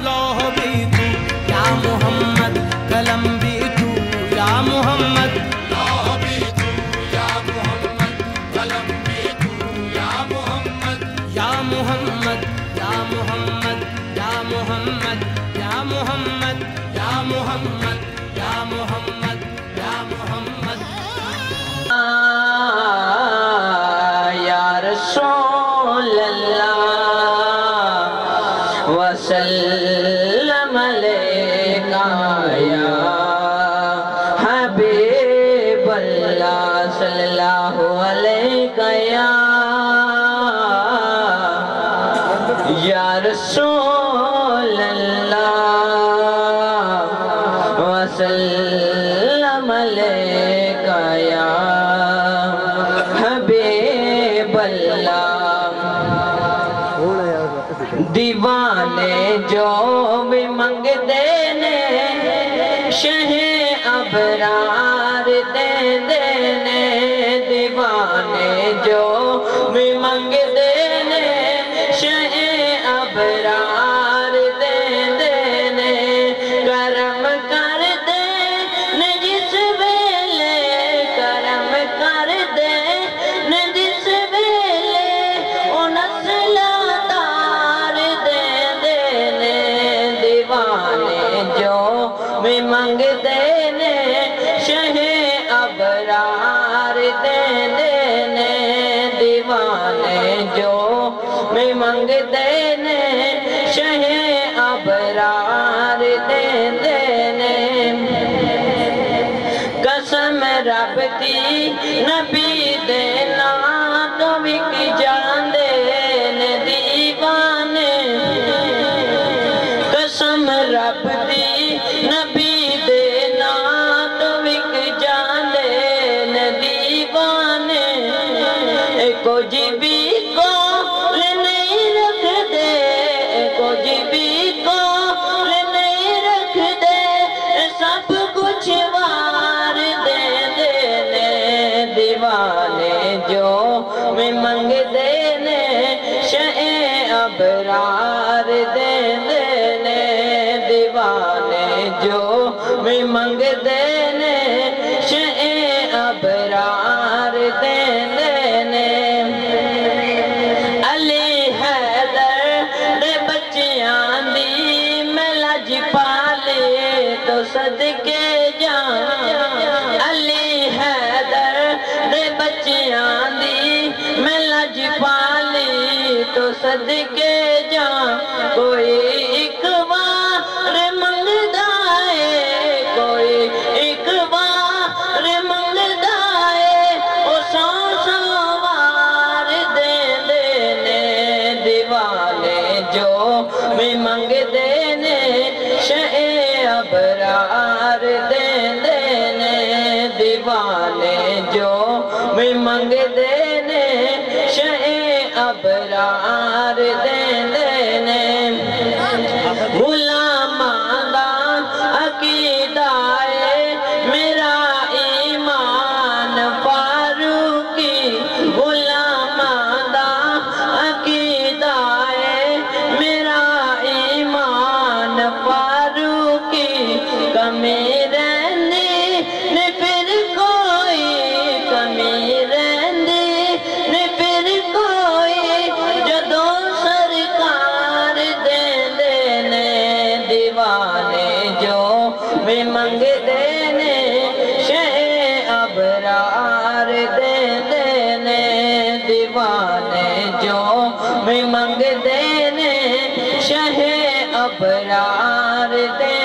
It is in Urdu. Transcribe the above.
لوح بھی تو یا محمد، قلم بھی تو یا محمد، لوح بھی تو یا محمد، قلم بھی تو یا محمد، یا محمد یا محمد یا محمد یا محمد یا محمد یا محمد یا محمد یا رسول اللہ وسلم علیکہ یا حبیب اللہ صلی اللہ علیہ یا رسول اللہ وسلم علیکہ یا حبیب اللہ دیوانے جو بھی منگتے نے شہ ابرار دے دینے، دیوانے جو بھی منگتے نے شہ ابرار دے دینے، کرم کر دے جس ویلے، کرم کر دے جس ویلے او نسل دار دے دینے، دیوانے جو بھی منگتے نے شہ ابرار دے دینے، دیوانے جو بھی منگتے نے شہ ابرار دے دینے، قسم رب دی نبی دینا تو وک جان دینے دیوانے، قسم رب دی نبی دینا تو وک جان دینے دیوانے، کچھ بھی قول نہیں رکھ دے، کچھ بھی قول نہیں رکھ دے، سب کچھ وار دے دینے، دیوانے جو میں منگ دینے شہ ابرار دے دینے، دیوانے جو میں منگ دینے شہ ابرار دے دینے، علی حیدر دے بچیاں دی میں لج پالے تو صدقے جان، علی حیدر دے بچیاں دی میں لج پالے تو صدقے جان، کوئی ایک بار منگدا ہے، کوئی ایک بار منگدا ہے، او سو سو بار دے دینے، دیوانے جو بھی منگ دینے شہ ابرار دے دینے، دیوانے جو بھی منگ دینے شہ ابرار دے دینے، غلاماں دا عقیدہ ہے میرا ایمان فاروقی، غلاماں دا عقیدہ ہے میرا ایمان فاروقی، کمی رہنی نے پھر کوئی، کمی رہنی نے پھر کوئی، جدوں سرکار دے دینے، دیوانے جو بھی منگ دینے شہ ابرار دے دینے، دیوانے جو بھی منگ دینے شہ ابرار دے